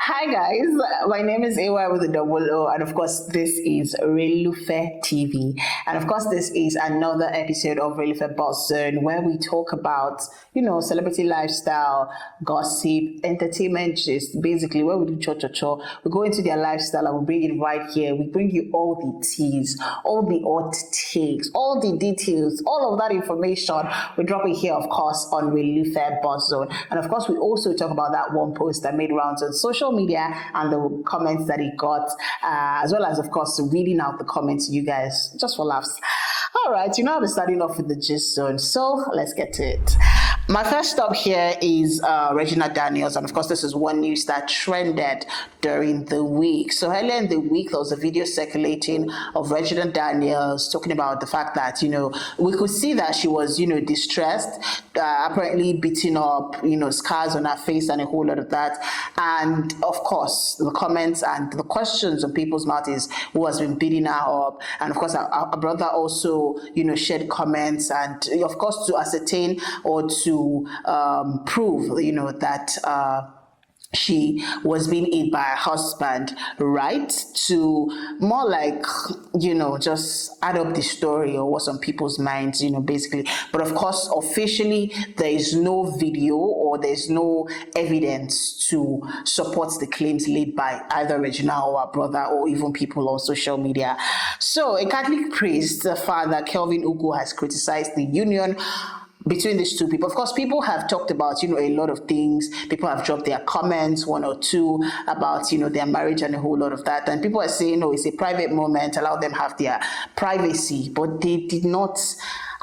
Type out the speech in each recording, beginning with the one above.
Hi guys, my name is AY with a double O, and of course, this is Relufe TV. And of course, this is another episode of Relufe Boss Zone where we talk about, celebrity lifestyle, gossip, entertainment, just basically where we do cho. We go into their lifestyle and we bring it right here. We bring you all the teas, all the odd takes, all the details, all of that information. We drop it here, of course, on Relufe Boss Zone. And of course, we also talk about that one post that made rounds on social media and the comments that he got, as well as, of course, reading out the comments, you guys, just for laughs. All right, I'll be starting off with the gist zone, so let's get to it. My first stop here is Regina Daniels, and of course, this is one news that trended during the week. So earlier in the week, there was a video circulating of Regina Daniels talking about the fact that, we could see that she was, distressed, apparently beating up, scars on her face and a whole lot of that. And of course, the comments and the questions on people's mouth is who has been beating her up. And of course, our brother also, shared comments and, of course, to ascertain or to prove, that she was being hit by her husband, right? To more like, just add up the story or what's on people's minds, basically. But of course, officially, there is no video or there's no evidence to support the claims laid by either Regina or her brother or even people on social media. So a Catholic priest, Father Kelvin Ugu, has criticized the union between these two people. Of course, people have talked about, a lot of things. People have dropped their comments, one or two, about, their marriage and a whole lot of that. And people are saying, no, it's a private moment, allow them have their privacy. But they did not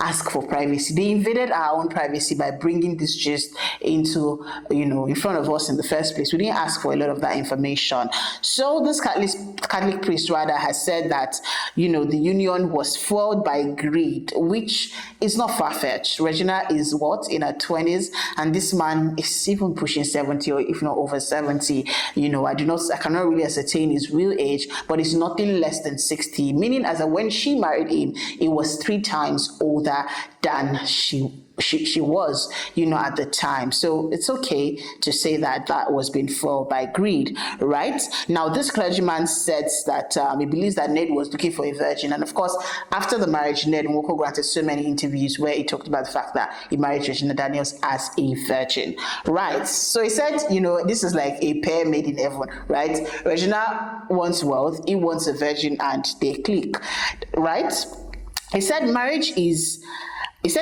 ask for privacy. They invaded our own privacy by bringing this gist into, in front of us in the first place. We didn't ask for a lot of that information. So this Catholic priest rather has said that, the union was fueled by greed, which is not far-fetched. Regina is in her 20s, and this man is even pushing 70 or if not over 70. I cannot really ascertain his real age, but it's nothing less than 60, meaning as when she married him, it was 3 times older than she was, at the time. So it's okay to say that was being fueled by greed, right? Now, this clergyman says that he believes that Ned was looking for a virgin. And of course, after the marriage, Ned Nwoko granted so many interviews where he talked about the fact that he married Regina Daniels as a virgin, right? So he said, this is like a pair made in heaven, right? Regina wants wealth, he wants a virgin, and they click, right? He said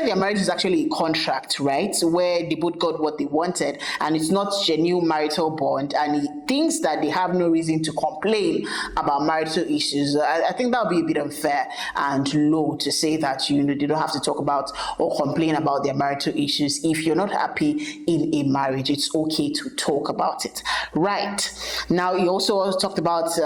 their marriage is actually a contract, right? Where they both got what they wanted, and it's not genuine marital bond. And he thinks that they have no reason to complain about marital issues. I think that would be a bit unfair and low to say that, they don't have to talk about or complain about their marital issues. If you're not happy in a marriage, it's okay to talk about it, right? Now, he also talked about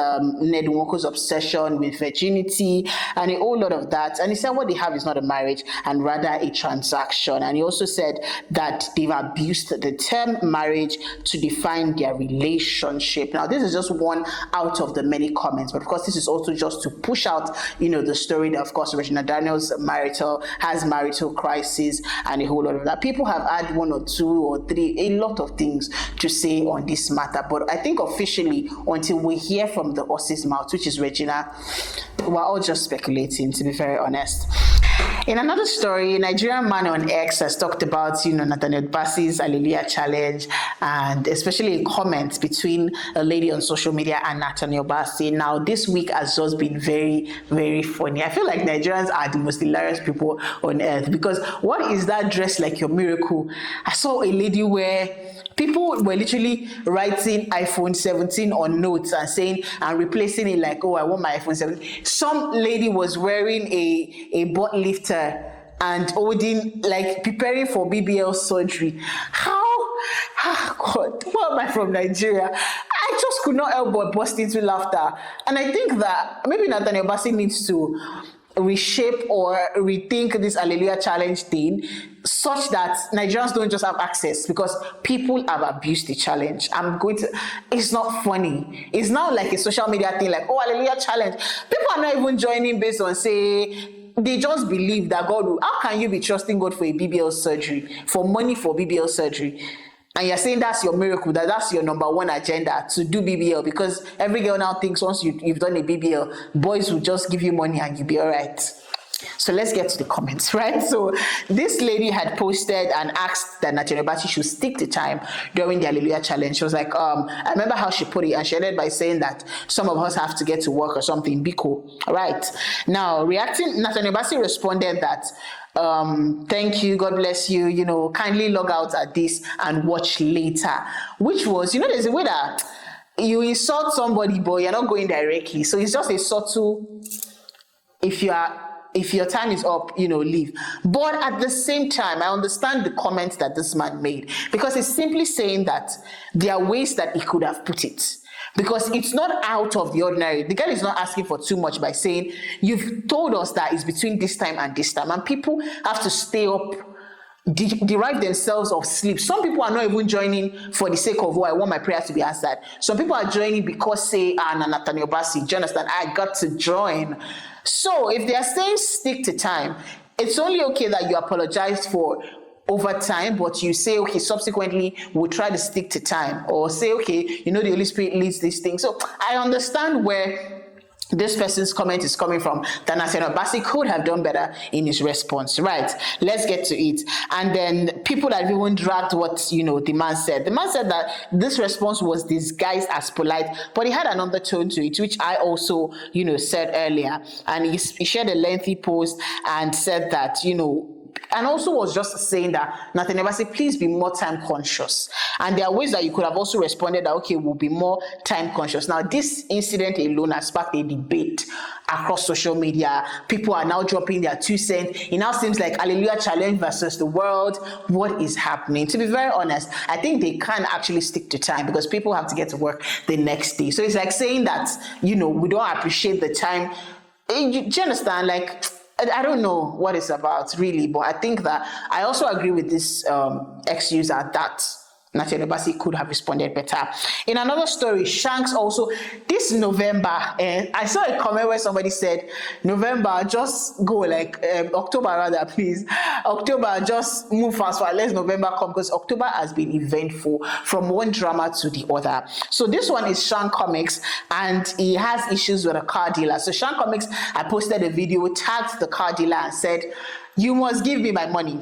Ned Nwoko's obsession with virginity and a whole lot of that. And he said what they have is not a marriage and rather a transaction. And he also said that they've abused the term marriage to define their relationship. Now, this is just one out of the many comments, but of course, this is also just to push out, the story that, of course, Regina Daniels has marital crisis and a whole lot of that. People have had 1 or 2 or 3, a lot of things to say on this matter, but I think officially, until we hear from the horse's mouth, which is Regina, we're all just speculating, to be very honest. In another story, a Nigerian man on X has talked about, Nathaniel Bassey's Hallelujah challenge, and especially a comment between a lady on social media and Nathaniel Bassey. Now, this week has just been very, very funny. I feel like Nigerians are the most hilarious people on earth, because what is that dress like your miracle? I saw a lady where people were literally writing iPhone 17 on notes and replacing it like, I want my iPhone 17. Some lady was wearing a butt lifter and holding, like, preparing for BBL surgery. How? God, why am I from Nigeria? I just could not help but burst into laughter. And I think that maybe Nathaniel Bassey needs to reshape or rethink this Hallelujah challenge thing such that Nigerians don't just have access, because people have abused the challenge. It's not funny. It's now like a social media thing, like, Hallelujah challenge. People are not even joining based on, they just believe that God will. How can you be trusting God for a BBL surgery, for money for BBL surgery? And you're saying that's your miracle, that's your number one agenda, to do BBL, because every girl now thinks once you've done a BBL, boys will just give you money and you'll be all right. So let's get to the comments, right? So this lady had posted and asked that Nathaniel Bassey should stick to time during the Hallelujah challenge. She was like, I remember how she put it, and she ended by saying that some of us have to get to work or something. Be cool. All right. Now, reacting, Nathaniel Bassey responded that, thank you, God bless you, kindly log out at this and watch later. Which was, there's a way that you insult somebody, but you're not going directly. So it's just a subtle, if your time is up, leave. But at the same time, I understand the comments that this man made, because he's simply saying that there are ways that he could have put it. Because it's not out of the ordinary. The girl is not asking for too much by saying, you've told us that it's between this time and this time. And people have to stay up, derive themselves of sleep. Some people are not even joining for the sake of, I want my prayers to be answered. Some people are joining because, Nathaniel Bassey, do you understand? I got to join. So if they are saying stick to time, it's only okay that you apologize for overtime, but you say, okay, subsequently we'll try to stick to time, or say, okay, the Holy Spirit leads this thing. So I understand where this person's comment is coming from, that Nathaniel Bassey could have done better in his response. Right, let's get to it. And then people have even dragged what, the man said. The man said that this response was disguised as polite, but he had an undertone to it, which I also, said earlier. And he shared a lengthy post and said that, and also was just saying that, Nathaniel Bassey, please be more time conscious. And there are ways that you could have also responded that, okay, we'll be more time conscious. Now, this incident alone has sparked a debate across social media. People are now dropping their 2 cents. It now seems like Hallelujah Challenge versus the world. What is happening? To be very honest, I think they can actually stick to time, because people have to get to work the next day. So it's like saying that, we don't appreciate the time. Do you understand? Like, I don't know what it's about really, but I think that I also agree with this ex-user that Nathaniel Bassey could have responded better. In another story, Shanks also, this November, I saw a comment where somebody said, November, just go, October rather, please. October, just move fast, let's November come, because October has been eventful from one drama to the other. So this one is Shank Comics, and he has issues with a car dealer. So Shank Comics, I posted a video, tagged the car dealer and said, you must give me my money.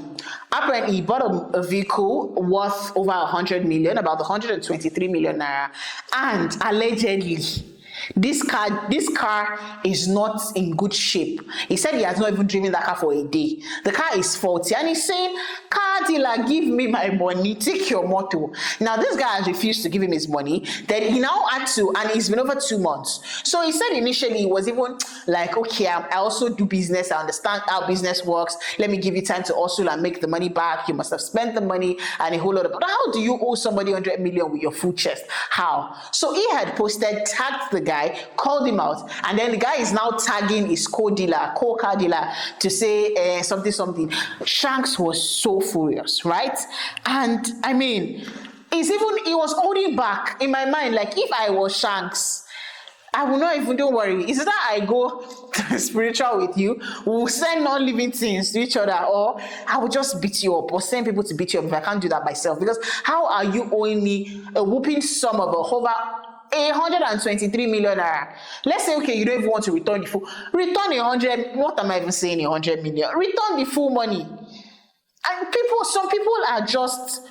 Apparently, he bought a vehicle worth over 100 million, about 123 million naira, and allegedly, this car is not in good shape. He said he has not even driven that car for a day. The car is faulty, and he's saying, car dealer, give me my money, take your motor. Now, this guy has refused to give him his money. Then he now had to, and it's been over 2 months. So he said initially he was even like, okay, I also do business. I understand how business works. Let me give you time to hustle and make the money back. You must have spent the money and a whole lot of, but how do you owe somebody 100 million with your full chest? How? So he had posted, tagged the guy, called him out, and then the guy is now tagging his car dealer to say something. Shanks was so furious, right? And I mean, he was holding back. In my mind, like, if I was Shanks, I will not even, don't worry. Is that I go spiritual with you, we'll send non-living things to each other, or I will just beat you up, or send people to beat you up if I can't do that myself. Because how are you owing me a whooping sum of over 123 million naira? Let's say, okay, you don't even want to return the full. Return 100. What am I even saying? 100 million. Return the full money. And some people are just,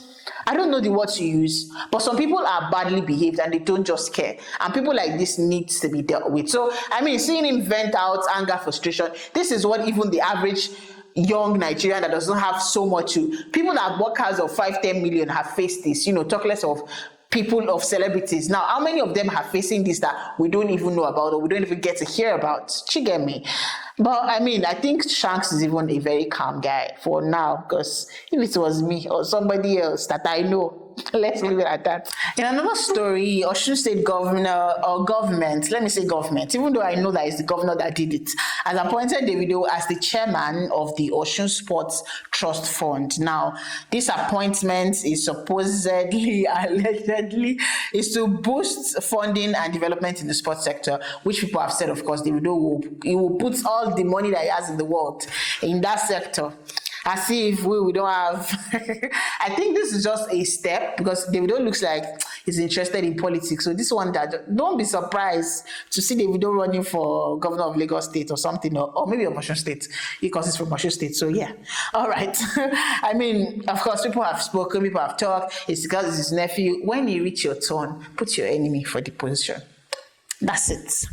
I don't know the word to use, but some people are badly behaved and they don't just care. And people like this needs to be dealt with. So, I mean, seeing him vent out anger, frustration, this is what even the average young Nigerian that doesn't have so much people that work cars of 5-10 million have faced this, talk less of people of celebrities. Now, how many of them are facing this that we don't even know about, or we don't even get to hear about? You get me? But I mean, I think Shanks is even a very calm guy for now, because if it was me or somebody else that I know, let's leave it at that. In another story, Osun State government, even though I know that it's the governor that did it, has appointed Davido as the chairman of the Osun Sports Trust Fund. Now, this appointment is supposedly, allegedly, is to boost funding and development in the sports sector, which people have said, of course, Davido will put all the money that he has in the world in that sector. As if we don't have. I think this is just a step because Davido looks like he's interested in politics. So this one, that don't be surprised to see Davido running for governor of Lagos State or something, or maybe of Osun State, because he's from Osun State. So yeah, all right. I mean, of course, people have spoken, people have talked. It's because it's his nephew. When you reach your turn, put your enemy for the position. That's it.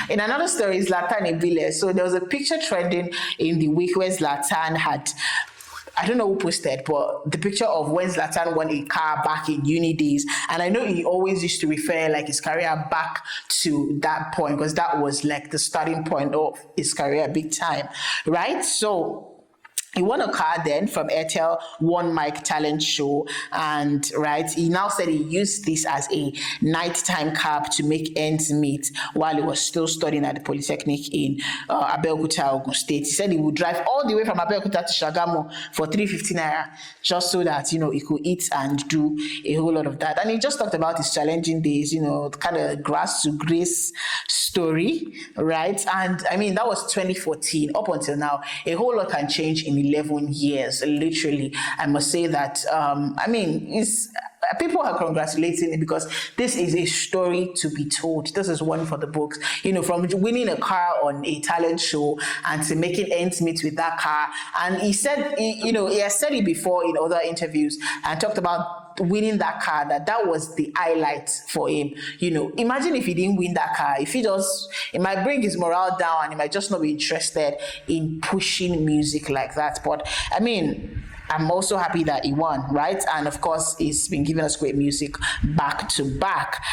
In another story, Zlatan Ibile. So there was a picture trending in the week where Zlatan had, I don't know who posted, but the picture of when Zlatan won a car back in uni days. And I know he always used to refer like his career back to that point because that was like the starting point of his career big time, right? So he won a car then from Airtel One Mic talent show, and right, he now said he used this as a nighttime cab to make ends meet while he was still studying at the Polytechnic in Abeokuta, Osun State. He said he would drive all the way from Abeokuta to Shagamu for 350 naira just so that, you know, he could eat and do a whole lot of that. And he just talked about his challenging days, you know, kind of grass to grace story, right? And I mean, that was 2014. Up until now, a whole lot can change in 11 years, literally. I must say that, I mean, people are congratulating it because this is a story to be told. This is one for the books. You know, from winning a car on a talent show and to making ends meet with that car. And he said, he has said it before in other interviews and talked about winning that car, that was the highlight for him. You know, imagine if he didn't win that car, if it might bring his morale down and he might just not be interested in pushing music like that. But I mean, I'm also happy that he won, right? And of course, he's been giving us great music back to back.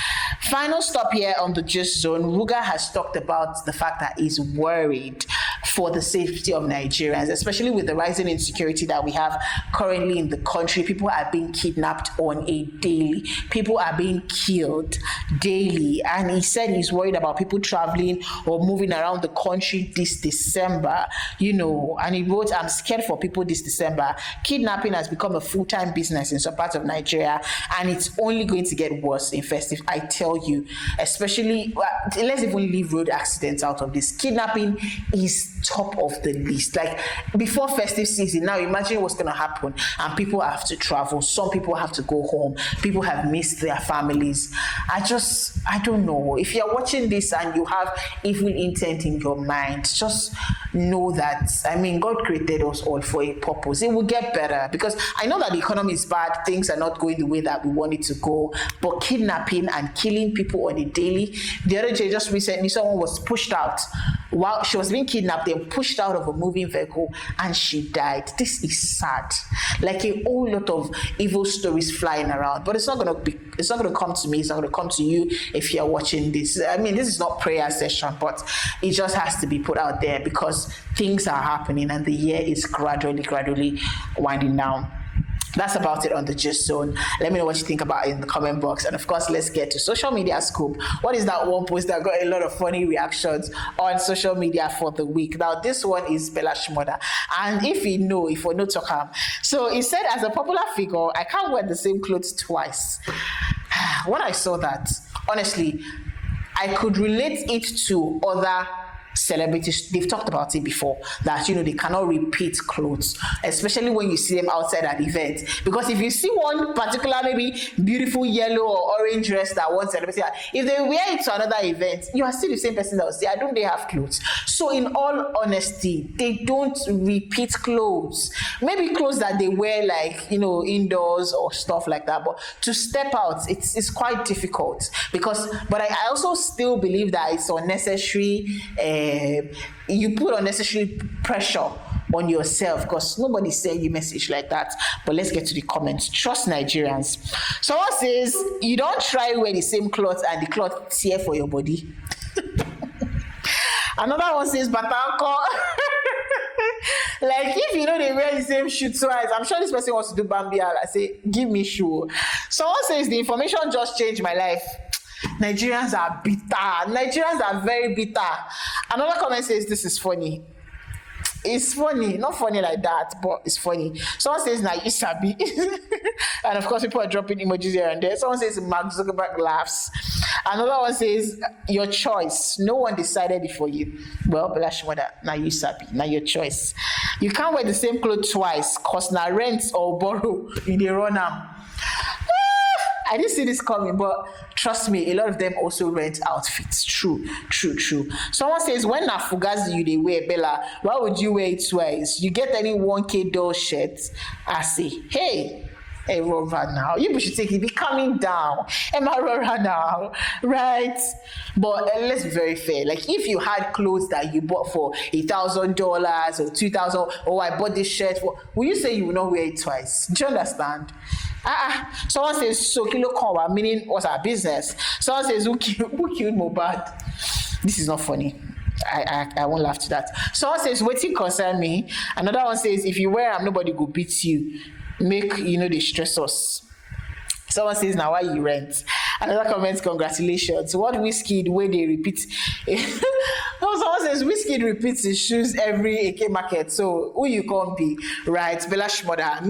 Final stop here on the Gist Zone. Ruga has talked about the fact that he's worried for the safety of Nigerians, especially with the rising insecurity that we have currently in the country. People are being kidnapped on a daily. People are being killed daily. And he said he's worried about people traveling or moving around the country this December, you know, and he wrote, I'm scared for people this December. Kidnapping has become a full-time business in some parts of Nigeria, and it's only going to get worse in festive, I tell you. Especially, let's even leave road accidents out of this. Kidnapping is top of the list. Like, before festive season, now imagine what's going to happen, and people have to travel. Some people have to go home. People have missed their families. I don't know. If you're watching this and you have evil intent in your mind, just know that, I mean, God created us all for a purpose. It will get better, because I know that the economy is bad, things are not going the way that we want it to go, but kidnapping and killing people on a daily. The other day, just recently, someone was pushed out while she was being kidnapped, then pushed out of a moving vehicle, and she died. This is sad. Like a whole lot of evil stories flying around, but it's not going to come to me, it's not going to come to you if you're watching this. I mean, this is not prayer session, but it just has to be put out there because things are happening and the year is gradually winding down. That's about it on the Gist Zone. Let me know what you think about it in the comment box. And of course, let's get to social media scoop. What is that one post that got a lot of funny reactions on social media for the week? Now, this one is Bella Shmoda. And if we know Tokam. So he said, as a popular figure, I can't wear the same clothes twice. When I saw that, honestly, I could relate it to other celebrities. They've talked about it before, that, you know, they cannot repeat clothes, especially when you see them outside at events. Because if you see one particular maybe beautiful yellow or orange dress that one celebrity, if they wear it to another event, you are still the same person that will say, I don't they have clothes. So in all honesty, they don't repeat clothes. Maybe clothes that they wear like, you know, indoors or stuff like that, but to step out, it's quite difficult. But I also still believe that it's unnecessary. You put unnecessary pressure on yourself, because nobody send you message like that. But let's get to the comments. Trust Nigerians. Someone says, you don't try wear the same clothes and the cloth tear for your body. Another one says, Batanko. Like, if you know they wear the same shoe twice, I'm sure this person wants to do Bambi. I say, give me shoe. Someone says, the information just changed my life. Nigerians are bitter. Nigerians are very bitter. Another comment says, this is funny. It's funny, not funny like that, but it's funny. Someone says, "Now you sabi," and of course, people are dropping emojis here and there. Someone says, "Mark Zuckerberg laughs." Another one says, "Your choice. No one decided it for you." Well, Belash mother, now you sabi, now your choice. You can't wear the same clothes twice, cause now rent or borrow in the run am. I didn't see this coming, but trust me, a lot of them also rent outfits. True. Someone says, when na fugazi you they wear, Bella, why would you wear it twice? You get any 1K doll shirt? I say, hey, Rora now. You should take it, be coming down. Am I Rora now? Right? But let's be very fair. Like, if you had clothes that you bought for $1,000 or $2,000, or I bought this shirt for, will you say you will not wear it twice? Do you understand? Someone says, so kilo kawa, meaning what's our business? Someone says, who killed Mohbad? This is not funny. I won't laugh to that. Someone says, waiting concern me. Another one says, if you wear them, nobody go beat you. Make, they stress us. Someone says, now why you rent? Another comment, congratulations. What whiskey way they repeat? Someone says, whiskey repeats his shoes every AK market. So who you can't be, right? Bella Shmoda.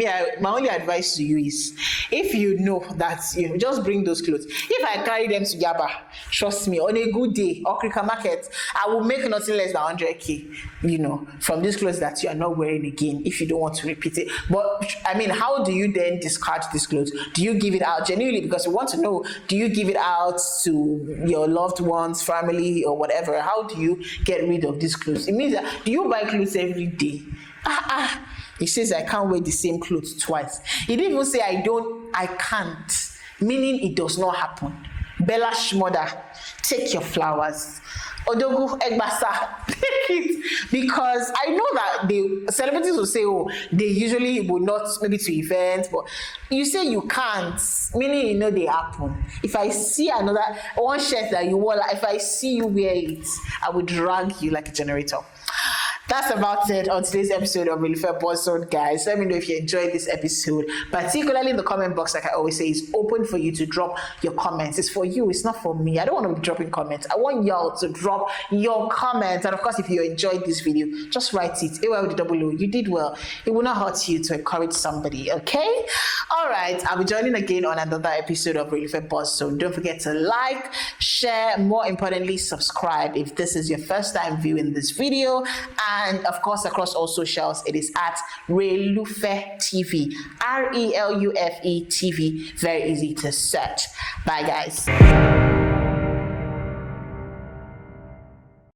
My only advice to you is, if you know that, just bring those clothes. If I carry them to Yaba, trust me, on a good day, Okrika market, I will make nothing less than 100K, from these clothes that you are not wearing again, if you don't want to repeat it. But I mean, how do you then discard these clothes? Do you give it out genuinely? Because we want to know, do you give it out to your loved ones, family, or whatever? How do you get rid of these clothes? It means that, do you buy clothes every day? He says, I can't wear the same clothes twice. He didn't even say, I can't, meaning it does not happen. Bella Shmoda, take your flowers. Odogu Egbasa, take it. Because I know that the celebrities will say, they usually will not, maybe to events, but you say you can't, meaning they happen. If I see one shirt that you wore, if I see you wear it, I would drag you like a generator. That's about it on today's episode of Relufe Bossord, guys. Let me know if you enjoyed this episode. Particularly in the comment box, like I always say, is open for you to drop your comments. It's for you, it's not for me. I don't want to be dropping comments. I want y'all to drop your comments. And of course, if you enjoyed this video, just write it. AY with the double O. You did well. It will not hurt you to encourage somebody, okay? All right, I'll be joining again on another episode of Relufe Bossord. Don't forget to like, share, more importantly, subscribe if this is your first time viewing this video. And of course, across all socials, it is at Relufe TV. RELUFE TV. Very easy to search. Bye, guys.